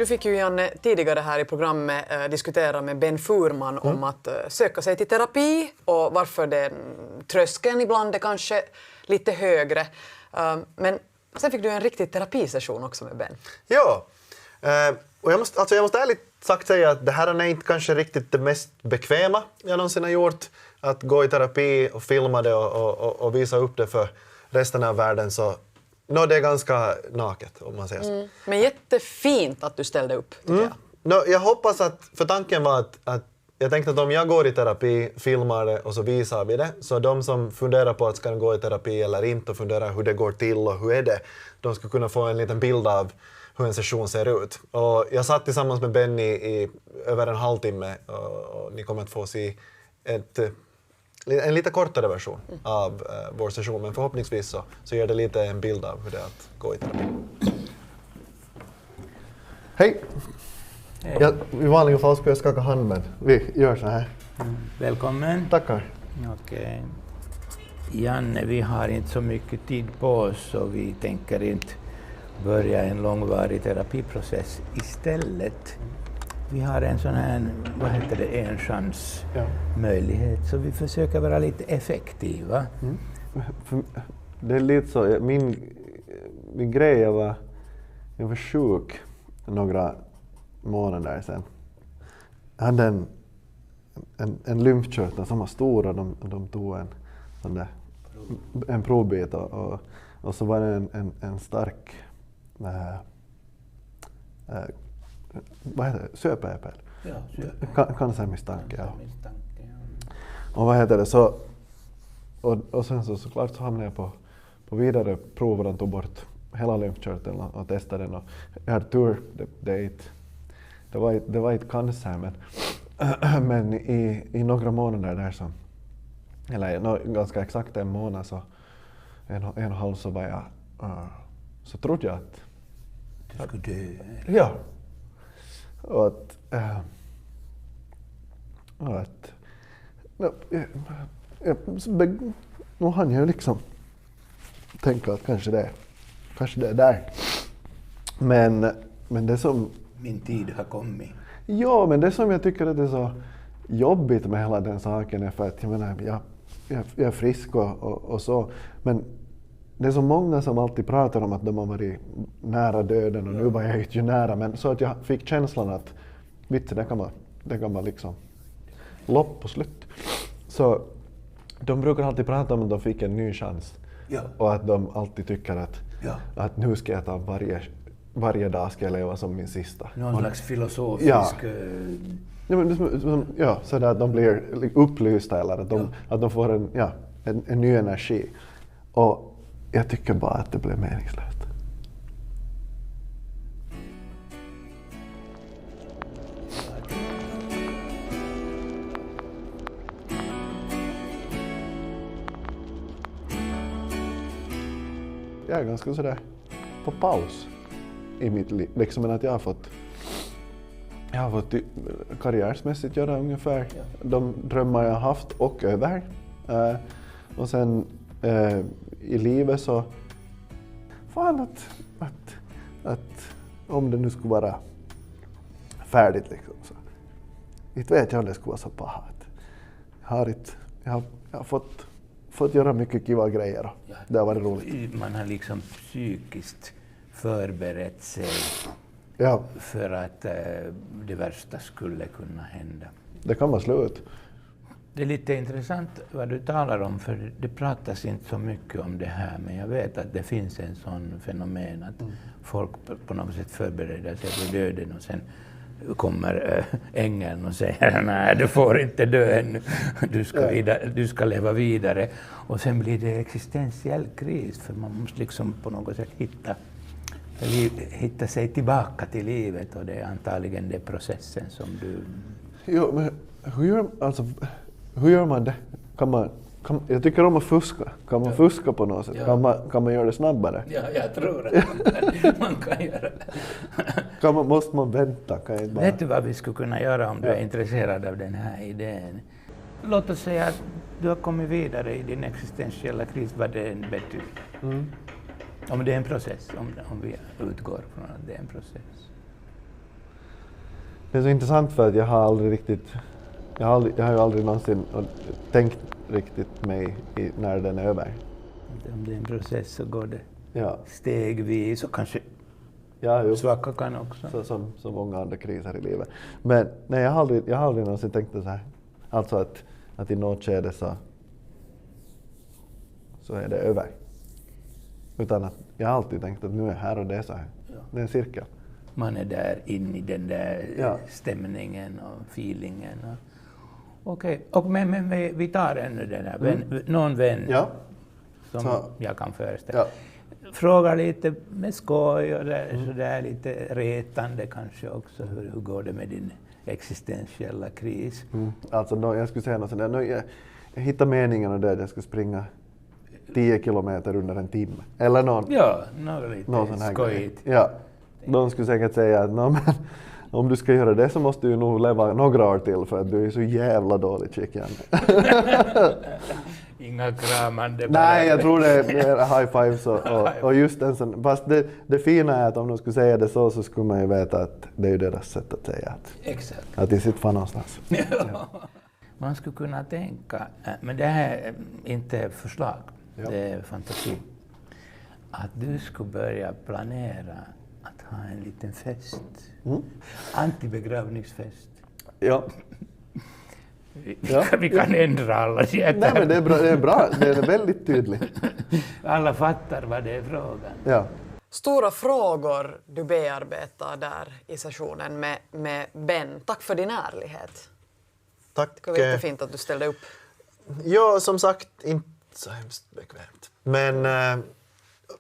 Du fick ju, Janne, tidigare här i programmet diskutera med Ben Furman om att söka sig till terapi och varför den tröskeln ibland är kanske lite högre. Men sen fick du en riktig terapisession också med Ben. Ja, och jag måste ärligt sagt säga att det här är inte kanske riktigt det mest bekväma jag någonsin har gjort. Att gå i terapi och filma det och visa upp det för resten av världen, så det är ganska naket om man säger så. Men jättefint att du ställde upp, tycker jag. Jag hoppas att, för tanken var att jag tänkte att om jag går i terapi, filmar det och så visar vi det, så de som funderar på att ska gå i terapi eller inte och funderar hur det går till och hur är det, de ska kunna få en liten bild av hur en session ser ut. Och jag satt tillsammans med Benny i över en halvtimme och ni kommer att få se en lite kortare version av vår session, men förhoppningsvis så ger det lite en bild av hur det är att gå i terapi. Hej! Ja, i vanliga fall skulle jag skaka hand, men vi gör så här. Välkommen. Tackar. Okej. Janne, vi har inte så mycket tid på oss och vi tänker inte börja en långvarig terapiprocess istället. Vi har en sån här, en chansmöjlighet, så vi försöker vara lite effektiva. Det är lite så, min grej, jag var sjuk några månader sedan. Jag hade en lymfkörtel som var stor och de tog en provbit och så var det en stark vad heter det? Söpäpel. Ja, cancermisstanke. Ja. Och vad heter det så och sen såklart så hamnade jag på vidare prov och de tog bort hela lymfkörteln och testade den, och jag hade tur, det var inte cancer, men i några månader där så, eller ganska exakt en månad, så en och en halv, så var jag så trodde jag att du skulle dö. Ja. Och att nu hann jag liksom tänka att kanske det är där. Men det som min tid har kommit. Ja, men det som jag tycker att det är så jobbigt med hela den saken är för att jag är frisk och så, men det är så många som alltid pratar om att de har varit nära döden, och nu var jag ju nära, men så att jag fick känslan att det kan vara liksom lopp på slut. Så de brukar alltid prata om att de fick en ny chans, och att de alltid tycker att nu ska jag ta varje dag ska jag leva som min sista. Någon slags filosofisk... Så att de blir upplysta, eller att de får en ny energi. Och jag tycker bara att det blev meningslöst. Jag är ganska sådär på paus i mitt liv. Liksom att jag har fått karriärsmässigt göra ungefär de drömmar jag har haft och över. Och sen i livet så fan att om det nu skulle vara färdigt liksom, så inte vet jag om det skulle vara så pahat. Jag har fått göra mycket kiva grejer och det har varit roligt. Man har liksom psykiskt förberett sig för att det värsta skulle kunna hända. Det kan vara slut. Det är lite intressant vad du talar om, för det pratas inte så mycket om det här, men jag vet att det finns en sån fenomen att folk på något sätt förbereder sig för döden, och sen kommer ängeln och säger nej, du får inte dö ännu, du ska leva vidare, och sen blir det existentiell kris, för man måste liksom på något sätt hitta sig tillbaka till livet, och det är antagligen den processen som du... Jo, men hur gör man det? Jag tycker om att fuska. Kan man fuska på något sätt? Kan man göra det snabbare? Ja, jag tror att man kan göra det. Måste man vänta? Vet du vad vi skulle kunna göra om du är intresserad av den här idén? Låt oss säga att du har kommit vidare i din existentiella kris, vad det än betyder. Om det är en process, om vi utgår från att det är en process. Det är så intressant för att jag har aldrig riktigt, jag har ju aldrig någonsin tänkt riktigt mig när den är över. Om det är en process så går det Ja. stegvis och kanske svacka kan också. Som så många andra kriser i livet. Men nej, jag har aldrig någonsin tänkt det så här. Alltså att i något skede så är det över. Utan att jag har alltid tänkt att nu är jag här och det är så här. Ja. Det är en cirkel. Man är där inne i den där stämningen och feelingen. Okej. Men vi tar ännu den här. Någon vän som jag kan föreställa. Ja. Fråga lite med skoj och sådär lite retande kanske också. Hur går det med din existentiella kris? Alltså jag skulle säga något sådär. Jag hittade meningen och det att jag skulle springa 10 kilometer under en timme. Eller någon lite skojigt. Ja. De skulle säkert säga att men, om du ska göra det så måste du nog leva några år till för att du är så jävla dåligt skick igen. Inga kramande. Nej, jag tror det är high fives och just en sån. Fast det fina är att om de skulle säga det så skulle man ju veta att det är deras sätt att säga att det sitter fan någonstans. Ja. Man skulle kunna tänka, men det här är inte förslag, det är fantasi, att du skulle börja planera att ha en liten fest. Antibegravningsfest. Ja. Vi kan ändra alla Nej, men det är bra. Det är väldigt tydligt. Alla fattar vad det är frågan. Ja. Stora frågor du bearbetar där i sessionen med Ben. Tack för din ärlighet. Tack. Det var jättefint att du ställde upp. Ja, som sagt, inte så hemskt bekvämt. Men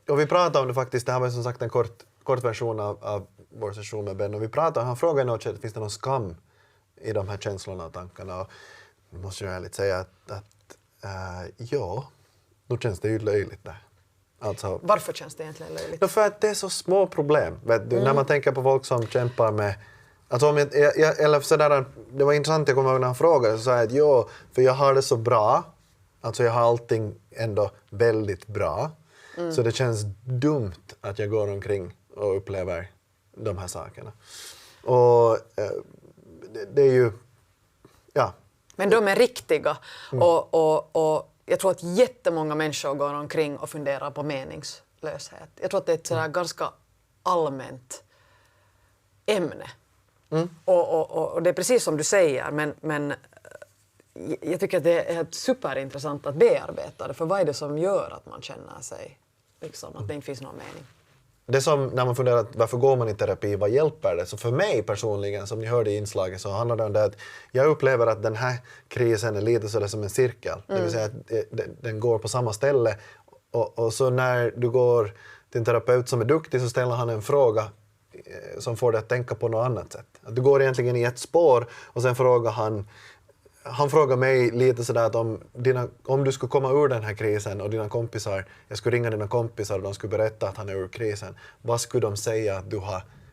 och vi pratade om det faktiskt, det här var som sagt en kort version av vår session med Ben. Och vi pratade, han frågade i något skede, finns det någon skam i de här känslorna och tankarna? Och jag måste ju ärligt säga att ja, då känns det ju löjligt där. Alltså, varför känns det egentligen löjligt? För att det är så små problem. Vet du, när man tänker på folk som kämpar med... Alltså om eller sådär, det var intressant, jag kommer ihåg när han frågade, så sa jag att för jag har det så bra. Alltså jag har allting ändå väldigt bra. Så det känns dumt att jag går omkring och upplever de här sakerna. Och det är ju... Ja. Men de är riktiga. Och jag tror att jättemånga människor går omkring och funderar på meningslöshet. Jag tror att det är ett sådär ganska allmänt ämne. Och det är precis som du säger, men jag tycker att det är superintressant att bearbeta det. För vad är det som gör att man känner sig liksom, att det inte finns någon mening? Det som när man funderar varför går man i terapi, vad hjälper det? Så för mig personligen, som ni hörde i inslaget, så handlar det om det att jag upplever att den här krisen är lite sådär som en cirkel. Det vill säga att den går på samma ställe. Och så när du går till en terapeut som är duktig så ställer han en fråga som får dig att tänka på något annat sätt. Att du går egentligen i ett spår och sen frågar han frågar mig lite sådär att om du skulle komma ur den här krisen och dina kompisar, jag skulle ringa dina kompisar och de skulle berätta att han är ur krisen. Vad skulle de säga att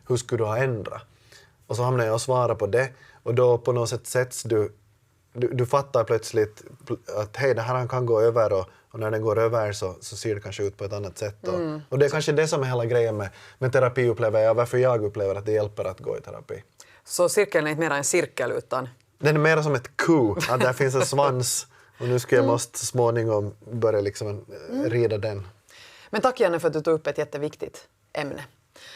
hur skulle du ha ändrat? Och så hamnar jag och svarar på det och då på något sätt sätts du fattar plötsligt att hej, det här kan gå över och när den går över så ser det kanske ut på ett annat sätt. Och det är kanske det som är hela grejen med terapi, upplever jag, varför jag upplever att det hjälper att gå i terapi. Så cirkeln är inte mer en cirkel utan... Den är mer som ett ko, att där finns en svans och nu ska jag måste småningom börja liksom rida den. Men tack Janne för att du tog upp ett jätteviktigt ämne.